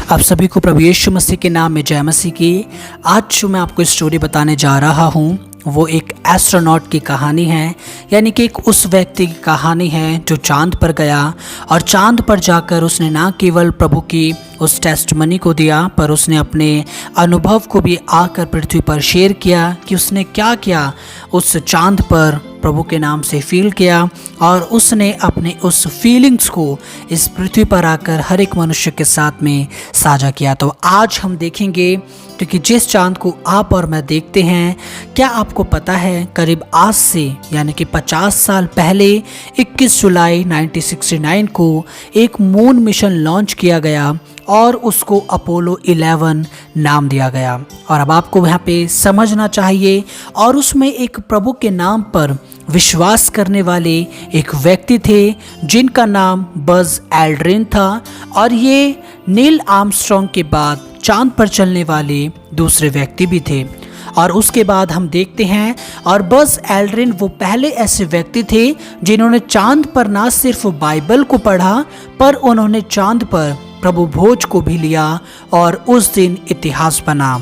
आप सभी को प्रभु यीशु मसीह के नाम में जय मसीह की। आज जो मैं आपको स्टोरी बताने जा रहा हूँ वो एक एस्ट्रोनॉट की कहानी है, यानी कि एक उस व्यक्ति की कहानी है जो चांद पर गया और चांद पर जाकर उसने ना केवल प्रभु की उस टेस्टमनी को दिया पर उसने अपने अनुभव को भी आकर पृथ्वी पर शेयर किया कि उसने क्या किया, उस चांद पर प्रभु के नाम से फील किया और उसने अपने उस फीलिंग्स को इस पृथ्वी पर आकर हर एक मनुष्य के साथ में साझा किया। तो आज हम देखेंगे, क्योंकि जिस चांद को आप और मैं देखते हैं, क्या आपको पता है करीब आज से यानी कि 50 साल पहले 21 जुलाई 1969 को एक मून मिशन लॉन्च किया गया और उसको अपोलो 11 नाम दिया गया। और अब आपको यहाँ पे समझना चाहिए, और उसमें एक प्रभु के नाम पर विश्वास करने वाले एक व्यक्ति थे जिनका नाम बज़ एल्ड्रिन था, और ये नील आर्मस्ट्रांग के बाद चांद पर चलने वाले दूसरे व्यक्ति भी थे। और उसके बाद हम देखते हैं, और बज़ एल्ड्रिन वो पहले ऐसे व्यक्ति थे जिन्होंने चांद पर ना सिर्फ बाइबल को पढ़ा पर उन्होंने चांद पर प्रभु भोज को भी लिया और उस दिन इतिहास बना।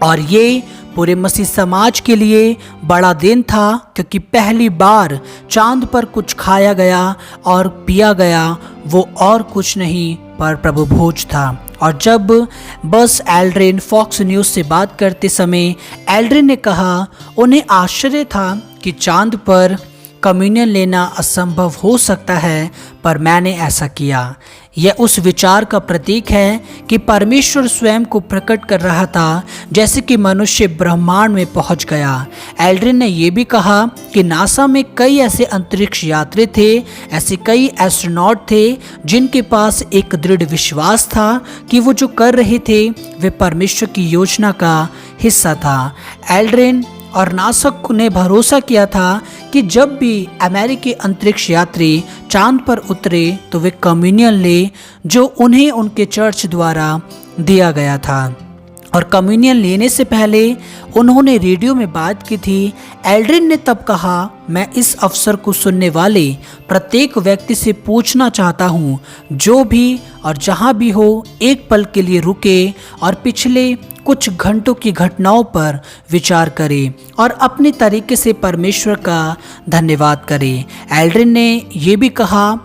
और ये पूरे मसीह समाज के लिए बड़ा दिन था, क्योंकि पहली बार चांद पर कुछ खाया गया और पिया गया, वो और कुछ नहीं पर प्रभु भोज था। और जब बज़ एल्ड्रिन फॉक्स न्यूज़ से बात करते समय एल्ड्रिन ने कहा उन्हें आश्चर्य था कि चांद पर कम्युनियन लेना असंभव हो सकता है, पर मैंने ऐसा किया। यह उस विचार का प्रतीक है कि परमेश्वर स्वयं को प्रकट कर रहा था, जैसे कि मनुष्य ब्रह्मांड में पहुंच गया। एल्ड्रिन ने यह भी कहा कि नासा में कई ऐसे अंतरिक्ष यात्री थे, ऐसे कई एस्ट्रोनॉट थे जिनके पास एक दृढ़ विश्वास था कि वो जो कर रहे थे वे परमेश्वर की योजना का हिस्सा था। एल्ड्रिन और नासा ने भरोसा किया था कि जब भी अमेरिकी अंतरिक्ष यात्री चांद पर उतरे तो वे कम्युनियन ले जो उन्हें उनके चर्च द्वारा दिया गया था। और कम्युनियन लेने से पहले उन्होंने रेडियो में बात की थी। एल्ड्रिन ने तब कहा, मैं इस अवसर को सुनने वाले प्रत्येक व्यक्ति से पूछना चाहता हूँ, जो भी और जहाँ भी हो, एक पल के लिए रुके और पिछले कुछ घंटों की घटनाओं पर विचार करें और अपने तरीके से परमेश्वर का धन्यवाद करें। एल्ड्रिन ने यह भी कहा,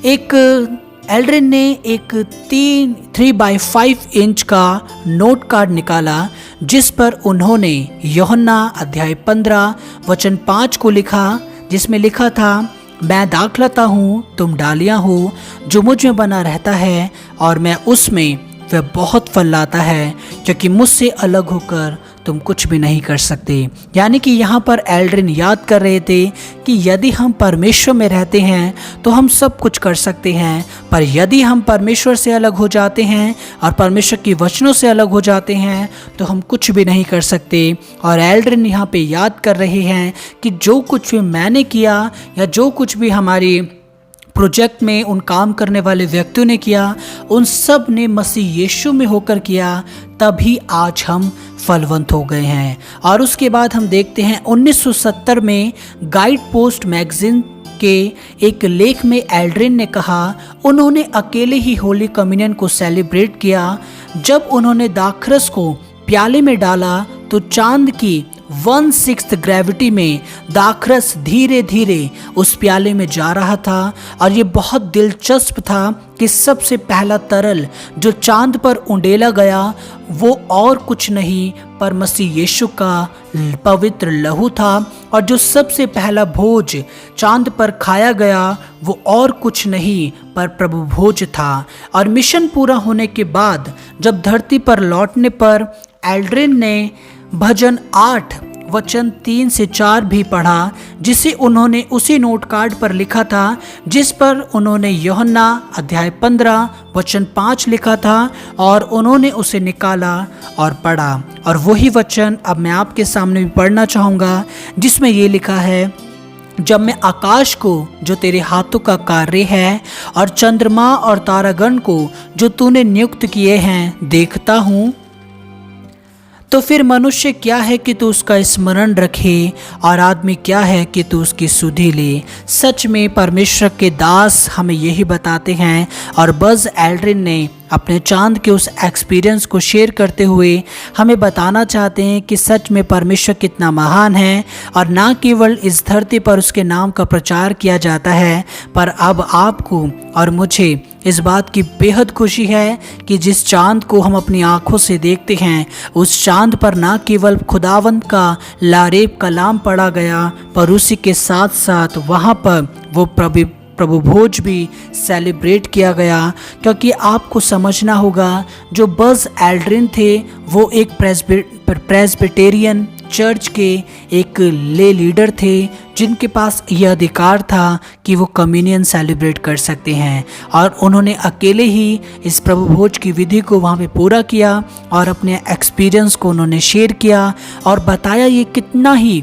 एल्ड्रिन ने एक 3x5 इंच का नोट कार्ड निकाला जिस पर उन्होंने यूहन्ना अध्याय 15 वचन 5 को लिखा, जिसमें लिखा था, मैं दाखलता हूँ, तुम डालियाँ हो, जो मुझ में बना रहता है और मैं उसमें, वह बहुत फल लाता है, क्योंकि मुझसे अलग होकर तुम कुछ भी नहीं कर सकते। यानी कि यहाँ पर एल्ड्रिन याद कर रहे थे कि यदि हम परमेश्वर में रहते हैं तो हम सब कुछ कर सकते हैं, पर यदि हम परमेश्वर से अलग हो जाते हैं और परमेश्वर की वचनों से अलग हो जाते हैं तो हम कुछ भी नहीं कर सकते। और एल्ड्रिन यहाँ पे याद कर रहे हैं कि जो कुछ भी मैंने किया या जो कुछ भी हमारी प्रोजेक्ट में उन काम करने वाले व्यक्तियों ने किया, उन सब ने मसीह यीशु में होकर किया, तभी आज हम फलवंत हो गए हैं। और उसके बाद हम देखते हैं 1970 में गाइड पोस्ट मैगजीन के एक लेख में एल्ड्रिन ने कहा, उन्होंने अकेले ही होली कम्युनियन को सेलिब्रेट किया। जब उन्होंने दाखरस को प्याले में डाला तो चांद की 1/6 ग्रेविटी में दाखरस धीरे धीरे उस प्याले में जा रहा था। और ये बहुत दिलचस्प था कि सबसे पहला तरल जो चांद पर उंडेला गया वो और कुछ नहीं पर मसीह यीशु का पवित्र लहू था, और जो सबसे पहला भोज चांद पर खाया गया वो और कुछ नहीं पर प्रभु भोज था। और मिशन पूरा होने के बाद जब धरती पर लौटने पर एल्ड्रिन ने भजन 8 वचन 3 से 4 भी पढ़ा, जिसे उन्होंने उसी नोट कार्ड पर लिखा था जिस पर उन्होंने यूहन्ना अध्याय 15 वचन 5 लिखा था, और उन्होंने उसे निकाला और पढ़ा। और वही वचन अब मैं आपके सामने भी पढ़ना चाहूँगा, जिसमें ये लिखा है, जब मैं आकाश को जो तेरे हाथों का कार्य है और चंद्रमा और तारागण को जो तूने नियुक्त किए हैं देखता हूँ, तो फिर मनुष्य क्या है कि तू उसका स्मरण रखे और आदमी क्या है कि तू उसकी सुधि ले। सच में परमेश्वर के दास हमें यही बताते हैं। और बज़ एल्ड्रिन ने अपने चांद के उस एक्सपीरियंस को शेयर करते हुए हमें बताना चाहते हैं कि सच में परमेश्वर कितना महान है और ना केवल इस धरती पर उसके नाम का प्रचार किया जाता है, पर अब आपको और मुझे इस बात की बेहद खुशी है कि जिस चांद को हम अपनी आंखों से देखते हैं, उस चांद पर ना केवल खुदावंत का लारेब कलाम पढ़ा गया, पर उसी के साथ साथ वहाँ पर वो प्रभु भोज भी सेलिब्रेट किया गया। क्योंकि आपको समझना होगा, जो बज़ एल्ड्रिन थे वो एक प्रेस्बिटेरियन चर्च के एक ले लीडर थे, जिनके पास यह अधिकार था कि वो कम्युनियन सेलिब्रेट कर सकते हैं, और उन्होंने अकेले ही इस प्रभु भोज की विधि को वहाँ पे पूरा किया और अपने एक्सपीरियंस को उन्होंने शेयर किया और बताया ये कितना ही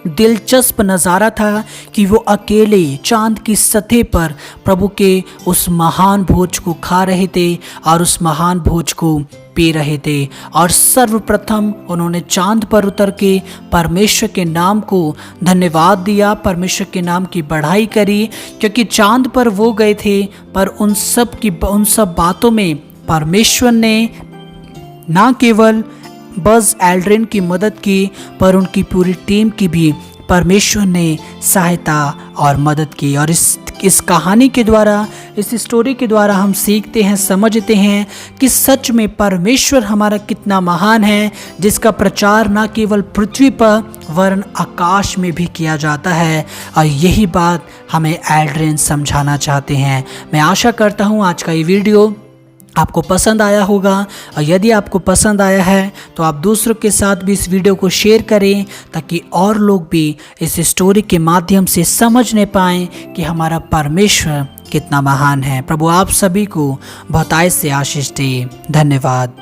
दिलचस्प नज़ारा था कि वो अकेले चांद की सतह पर प्रभु के उस महान भोज को खा रहे थे और उस महान भोज को पी रहे थे। और सर्वप्रथम उन्होंने चांद पर उतर के परमेश्वर के नाम को धन्यवाद दिया, परमेश्वर के नाम की बढ़ाई करी, क्योंकि चांद पर वो गए थे, पर उन सब बातों में परमेश्वर ने ना केवल बज़ एल्ड्रिन की मदद की, पर उनकी पूरी टीम की भी परमेश्वर ने सहायता और मदद की। और इस कहानी के द्वारा, इस स्टोरी के द्वारा हम सीखते हैं, समझते हैं कि सच में परमेश्वर हमारा कितना महान है, जिसका प्रचार ना केवल पृथ्वी पर वरन आकाश में भी किया जाता है। और यही बात हमें एल्ड्रिन समझाना चाहते हैं। मैं आशा करता हूँ आज का ये वीडियो आपको पसंद आया होगा, और यदि आपको पसंद आया है तो आप दूसरों के साथ भी इस वीडियो को शेयर करें, ताकि और लोग भी इस स्टोरी के माध्यम से समझने पाएं कि हमारा परमेश्वर कितना महान है। प्रभु आप सभी को बहुतायत से आशीष दे। धन्यवाद।